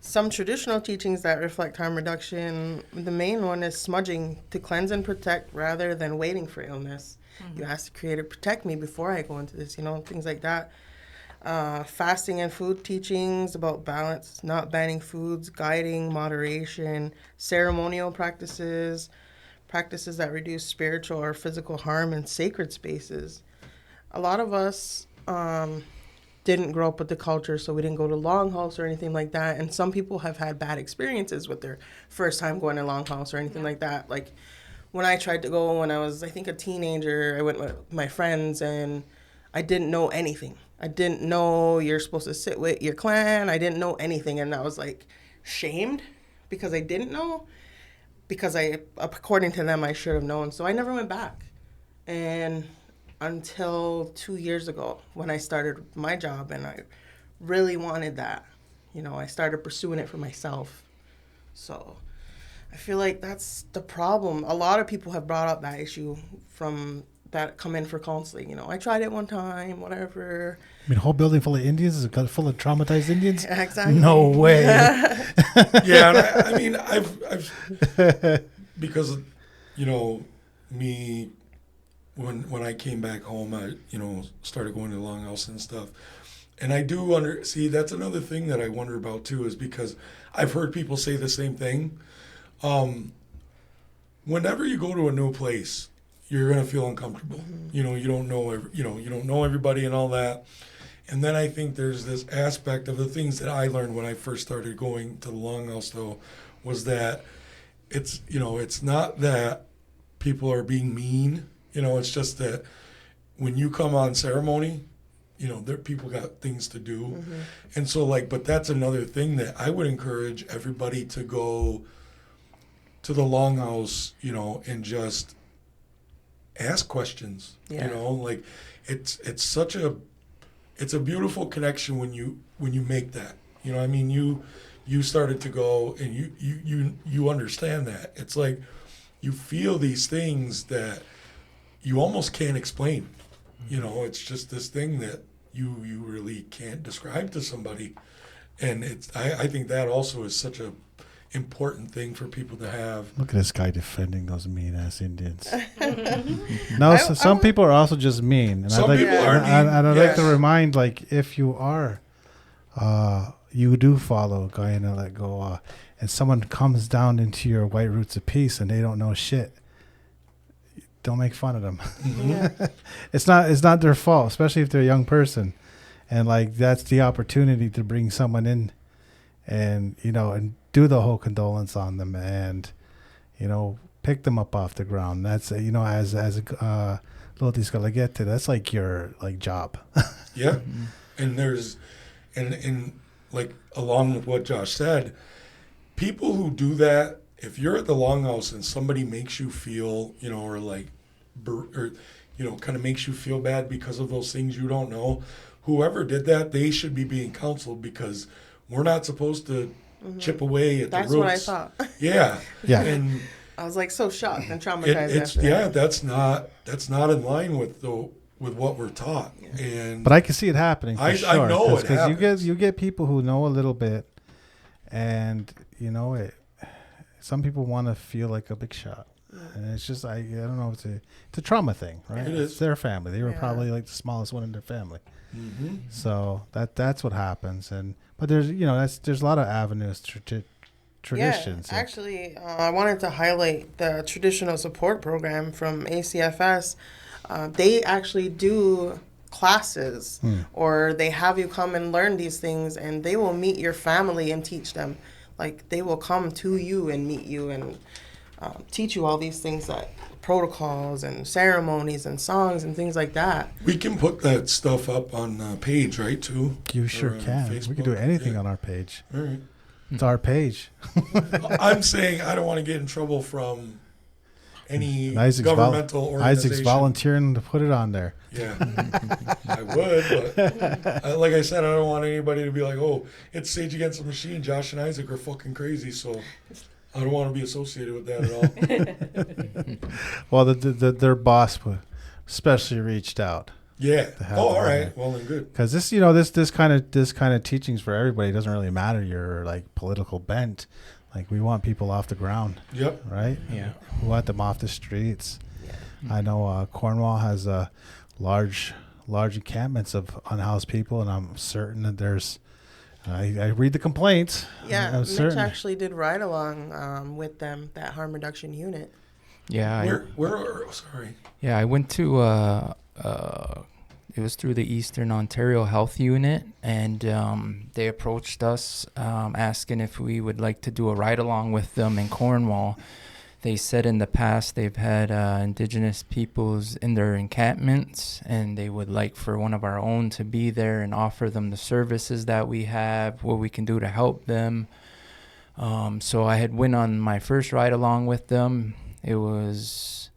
Speaker 3: some traditional teachings that reflect harm reduction, the main one is smudging to cleanse and protect rather than waiting for illness. You ask the Creator, protect me before I go into this, things like that. Fasting and food teachings about balance, not banning foods, guiding moderation, ceremonial practices that reduce spiritual or physical harm in sacred spaces. A lot of us didn't grow up with the culture, so we didn't go to longhouse or anything like that. And some people have had bad experiences with their first time going to longhouse or anything like that. Like when I tried to go when I was, I think, a teenager, I went with my friends and I didn't know anything. I didn't know you're supposed to sit with your clan. I didn't know anything. And I was like shamed because I didn't know. Because according to them, I should have known. So I never went back. And until 2 years ago when I started my job and I really wanted that, I started pursuing it for myself. So I feel like that's the problem. A lot of people have brought up that issue from that come in for counseling. I tried it one time, whatever.
Speaker 1: I mean, a whole building full of Indians is full of traumatized Indians?
Speaker 3: Yeah, exactly.
Speaker 1: No way.
Speaker 2: Yeah, and I mean, I've because, me, when I came back home, I, started going to the longhouse and stuff. And I do see, that's another thing that I wonder about too, is because I've heard people say the same thing. Whenever you go to a new place, you're going to feel uncomfortable. You don't know, you don't know everybody and all that. And then I think there's this aspect of the things that I learned when I first started going to the longhouse, though, was that it's, it's not that people are being mean. It's just that when you come on ceremony, there people got things to do. And so, but that's another thing that I would encourage everybody to go to the longhouse, and just ask questions.
Speaker 3: Yeah.
Speaker 2: It's a beautiful connection when you make that. I mean, you started to go and you understand that. It's like you feel these things that you almost can't explain. It's just this thing that you really can't describe to somebody. And I think that also is such a important thing for people to have.
Speaker 1: Look at this guy defending those mean-ass Indians. No, some people are also just mean. And
Speaker 2: Some people are mean.
Speaker 1: And I'd like to
Speaker 2: Yes.
Speaker 1: remind, if you are, you do follow Guyana Let Go, and someone comes down into your White Roots of Peace and they don't know shit, don't make fun of them. It's not their fault, especially if they're a young person. And that's the opportunity to bring someone in and, and do the whole condolence on them and, pick them up off the ground. That's, as Lotis Galagete, that's your job.
Speaker 2: Yeah. And there's, and along with what Josh said, people who do that, if you're at the longhouse and somebody makes you feel, kind of makes you feel bad because of those things you don't know, whoever did that, they should be being counseled, because we're not supposed to chip away at
Speaker 3: That's
Speaker 2: the roots.
Speaker 3: what I thought.
Speaker 2: Yeah.
Speaker 1: Yeah.
Speaker 2: And
Speaker 3: I was so shocked and traumatized
Speaker 2: it's
Speaker 3: after that.
Speaker 2: that's not in line with what we're taught. And
Speaker 1: But I can see it happening for sure.
Speaker 2: I know it
Speaker 1: Because
Speaker 2: happens.
Speaker 1: you get people who know a little bit, and some people want to feel like a big shot. And it's just I don't know. It's a trauma thing, right?
Speaker 2: It is.
Speaker 1: It's their family. They were
Speaker 3: Yeah.
Speaker 1: probably like the smallest one in their family.
Speaker 2: Mm-hmm.
Speaker 1: So that's what happens. But there's there's a lot of avenues to traditions.
Speaker 3: Yeah, actually, I wanted to highlight the traditional support program from ACFS. They actually do classes, or they have you come and learn these things, and they will meet your family and teach them. Like, they will come to you and meet you and teach you all these things, that protocols and ceremonies and songs and things like that.
Speaker 2: We can put that stuff up on page, right, too?
Speaker 1: You sure
Speaker 2: Or on
Speaker 1: can. We can do
Speaker 2: Facebook.
Speaker 1: anything
Speaker 2: Yeah.
Speaker 1: on our page.
Speaker 2: All right.
Speaker 1: It's our page.
Speaker 2: I'm saying I don't want to get in trouble from any
Speaker 1: Isaac's
Speaker 2: governmental organization.
Speaker 1: Isaac's volunteering to put it on there.
Speaker 2: Yeah, I would, but like I said, I don't want anybody to be like, "Oh, it's Sage Against the Machine. Josh and Isaac are fucking crazy." So I don't want to be associated with that at all.
Speaker 1: Well, their boss especially reached out
Speaker 2: Yeah.
Speaker 1: To have
Speaker 2: Oh, all
Speaker 1: them on
Speaker 2: right.
Speaker 1: there.
Speaker 2: Well, then good.
Speaker 1: because this kind of teachings for everybody. It doesn't really matter your like political bent. Like, we want people off the ground,
Speaker 2: Yep.
Speaker 1: right?
Speaker 4: Yeah.
Speaker 1: We want them off the streets. I know Cornwall has large encampments of unhoused people, and I'm certain that there's. I read the complaints.
Speaker 3: Yeah,
Speaker 1: I'm
Speaker 3: Mitch
Speaker 1: certain.
Speaker 3: actually did ride along with them, that harm reduction unit.
Speaker 4: Yeah.
Speaker 2: Sorry.
Speaker 4: I went to it was through the Eastern Ontario Health Unit, and they approached us asking if we would like to do a ride along with them in Cornwall. They said in the past they've had Indigenous peoples in their encampments, and they would like for one of our own to be there and offer them the services that we have, what we can do to help them. So I had went on my first ride along with them. It was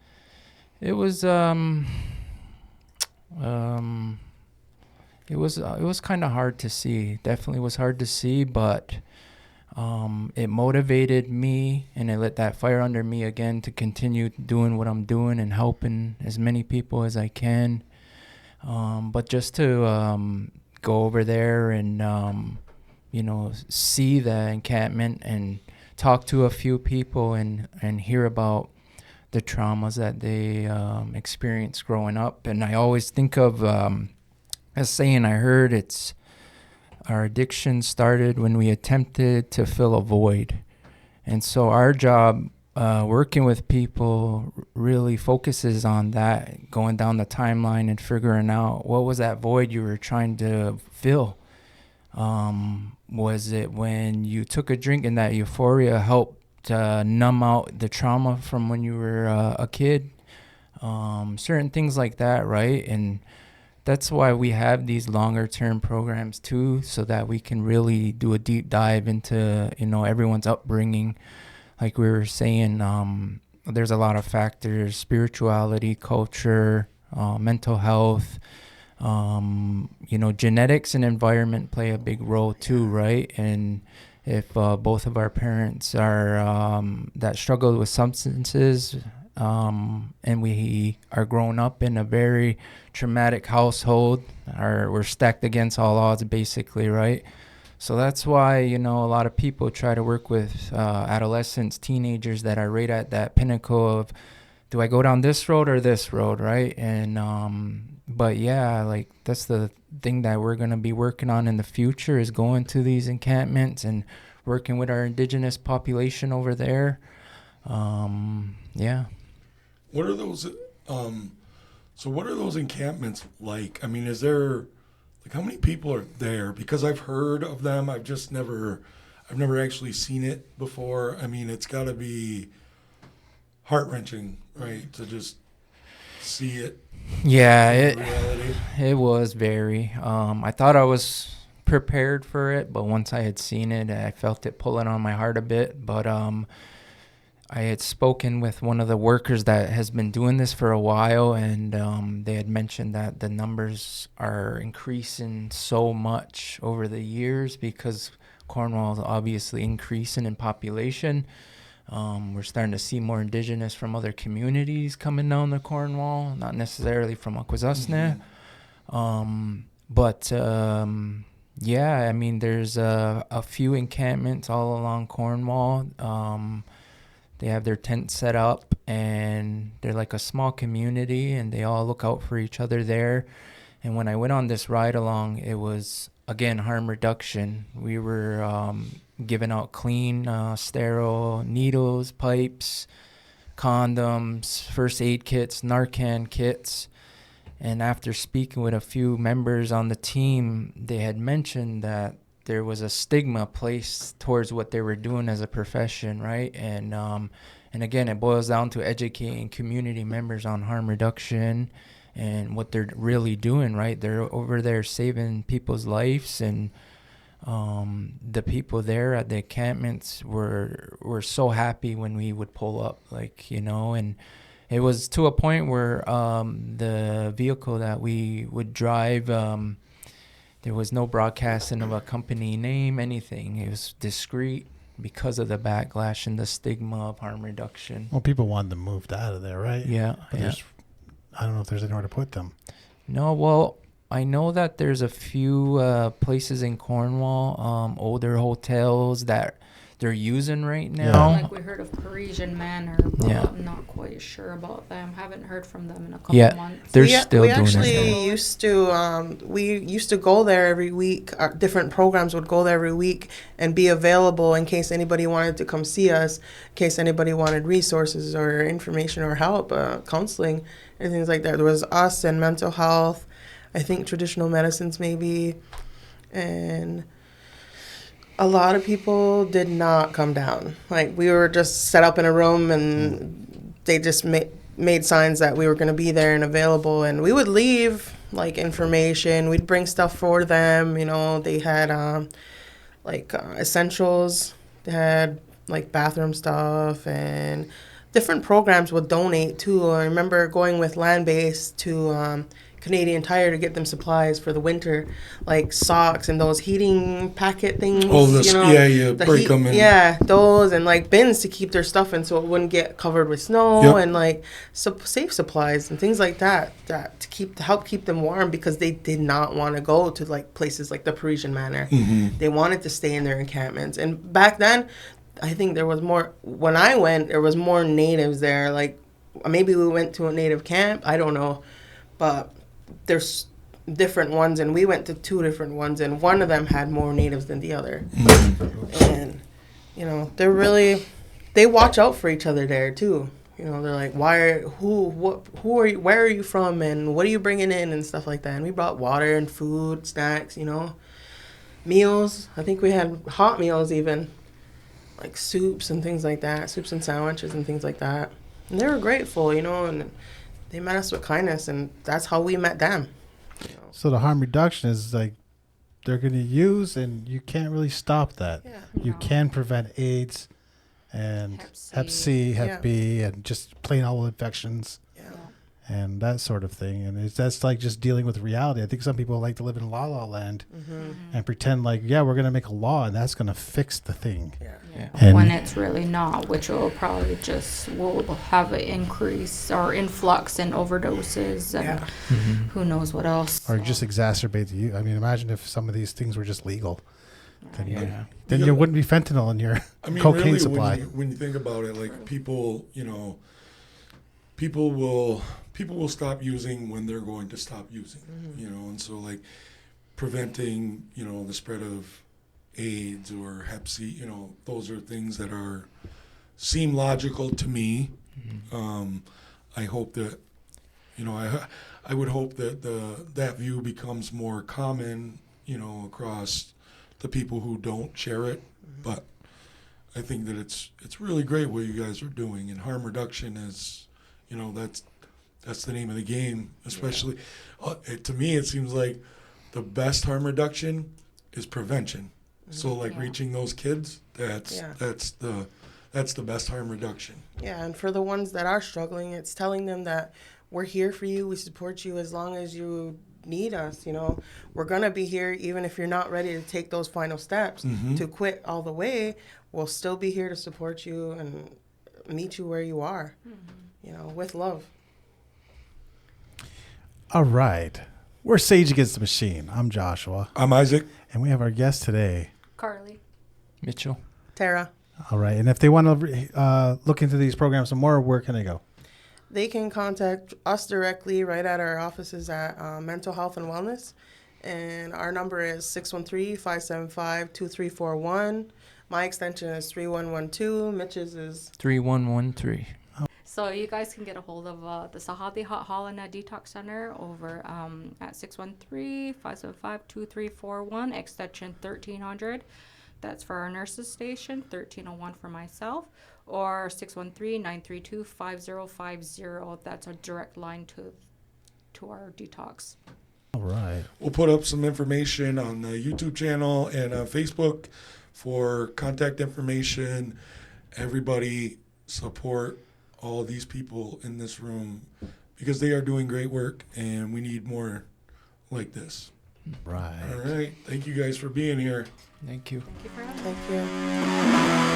Speaker 4: kind of hard to see. Definitely was hard to see, but it motivated me, and it lit that fire under me again to continue doing what I'm doing and helping as many people as I can. But just to go over there and see the encampment and talk to a few people and hear about the traumas that they experienced growing up. And I always think of a saying I heard, it's our addiction started when we attempted to fill a void. And so our job working with people really focuses on that, going down the timeline and figuring out what was that void you were trying to fill. Was it when you took a drink and that euphoria helped numb out the trauma from when you were a kid? Certain things like that, right? And that's why we have these longer term programs too, so that we can really do a deep dive into, everyone's upbringing. Like we were saying, there's a lot of factors: spirituality, culture, mental health, genetics and environment play a big role too, right? And if both of our parents are that struggle with substances, and we are growing up in a very traumatic household, we're stacked against all odds, basically, right? So that's why, a lot of people try to work with adolescents, teenagers that are right at that pinnacle of, do I go down this road or this road, right? And but yeah, like that's the thing that we're going to be working on in the future, is going to these encampments and working with our Indigenous population over there. Yeah.
Speaker 2: What are those? So what are those encampments like? I mean, is there, like, how many people are there? Because I've heard of them. I've never actually seen it before. I mean, it's got to be heart-wrenching, right? To just see it.
Speaker 4: Yeah,
Speaker 2: in reality.
Speaker 4: it was very. I thought I was prepared for it, but once I had seen it, I felt it pulling on my heart a bit. But I had spoken with one of the workers that has been doing this for a while, and they had mentioned that the numbers are increasing so much over the years because Cornwall is obviously increasing in population. We're starting to see more Indigenous from other communities coming down to Cornwall, not necessarily from Onkwehonwe. But yeah, I mean, there's a few encampments all along Cornwall. They have their tent set up, and they're like a small community, and they all look out for each other there. And when I went on this ride along, it was, again, harm reduction. We were giving out clean, sterile needles, pipes, condoms, first aid kits, Narcan kits. And after speaking with a few members on the team, they had mentioned that there was a stigma placed towards what they were doing as a profession, right? And again, it boils down to educating community members on harm reduction and what they're really doing, right? They're over there saving people's lives, and the people there at the encampments were so happy when we would pull up, like, you know. And it was to a point where the vehicle that we would drive, there was no broadcasting of a company name, anything. It was discreet because of the backlash and the stigma of harm reduction.
Speaker 1: Well, people wanted them moved out of there, right?
Speaker 4: Yeah.
Speaker 1: But I don't know if there's anywhere to put them.
Speaker 4: No, well, I know that there's a few places in Cornwall, older hotels that they're using right now.
Speaker 5: Like we heard of Parisian Manor, but I'm not quite sure about them. Haven't heard from them in a couple months.
Speaker 4: They're still doing it.
Speaker 3: We used to go there every week. Our different programs would go there every week and be available in case anybody wanted to come see us, in case anybody wanted resources or information or help, counseling and things like that. There was us and mental health, I think traditional medicines maybe, and a lot of people did not come down. Like, we were just set up in a room, and they just made signs that we were going to be there and available. And we would leave, like, information. We'd bring stuff for them. You know, they had, essentials. They had, like, bathroom stuff. And different programs would donate, too. I remember going with Land-Based to Canadian Tire to get them supplies for the winter, like socks and those heating packet things.
Speaker 2: Oh, break them in.
Speaker 3: Yeah, those, and like bins to keep their stuff in so it wouldn't get covered with snow, and like safe supplies and things like that to help keep them warm, because they did not want to go to like places like the Parisian Manor. Mm-hmm. They wanted to stay in their encampments. And back then, I think there was more. When I went, there was more natives there. Like, maybe we went to a native camp. I don't know, but there's different ones, and we went to 2 different ones, and one of them had more natives than the other. Mm-hmm. And, you know, they watch out for each other there too. You know, they're like, who are you, where are you from, and what are you bringing in, and stuff like that. And we brought water and food, snacks, you know, meals. I think we had hot meals even, like soups and things like that, soups and sandwiches and things like that. And they were grateful, you know, and they met us with kindness, and that's how we met them. You know. So
Speaker 1: the harm reduction is like they're going to use, and you can't really stop that. Yeah. You can prevent AIDS and Hep C, Hep B, and just plain old infections and that sort of thing. And that's like just dealing with reality. I think some people like to live in la la land and pretend like, we're going to make a law and that's going to fix the thing.
Speaker 5: And when it's really not, which will probably will have an increase or influx in overdoses and who knows what else.
Speaker 1: Or just exacerbate the. I mean, imagine if some of these things were just legal. Then there wouldn't be fentanyl in your cocaine
Speaker 2: really,
Speaker 1: supply.
Speaker 2: When you think about it, like people, you know, people will stop using when they're going to stop using, you know, and so like preventing, you know, the spread of AIDS or Hep C, you know, those are things that seem logical to me. I hope that, you know, I would hope that that view becomes more common, you know, across the people who don't share it. But I think that it's really great what you guys are doing, and harm reduction is, you know, that's the name of the game. Especially to me, it seems like the best harm reduction is prevention. So like reaching those kids, that's the best harm reduction.
Speaker 3: Yeah, and for the ones that are struggling, it's telling them that we're here for you, we support you as long as you need us, you know. We're going to be here even if you're not ready to take those final steps to quit all the way. We'll still be here to support you and meet you where you are, you know, with love.
Speaker 1: All right. We're Sage Against the Machine. I'm Joshua.
Speaker 2: I'm Isaac.
Speaker 1: And we have our guest today,
Speaker 5: Carly.
Speaker 4: Mitchell.
Speaker 3: Tara.
Speaker 1: All right. And if they want to look into these programs some more, where can they go?
Speaker 3: They can contact us directly right at our offices at Mental Health and Wellness. And our number is 613-575-2341. My extension is 3112. Mitch's is
Speaker 4: 3113.
Speaker 5: So you guys can get a hold of the Sahadi Hot Holland Detox Center over at 613-575-2341, extension 1300. That's for our nurses station, 1301 for myself, or 613-932-5050. That's a direct line to our detox.
Speaker 1: All right.
Speaker 2: We'll put up some information on the YouTube channel and on Facebook for contact information. Everybody support all these people in this room because they are doing great work and we need more like this.
Speaker 1: Right.
Speaker 2: All right. Thank you guys for being here.
Speaker 4: Thank you.
Speaker 5: Thank you for having me.
Speaker 3: thank you.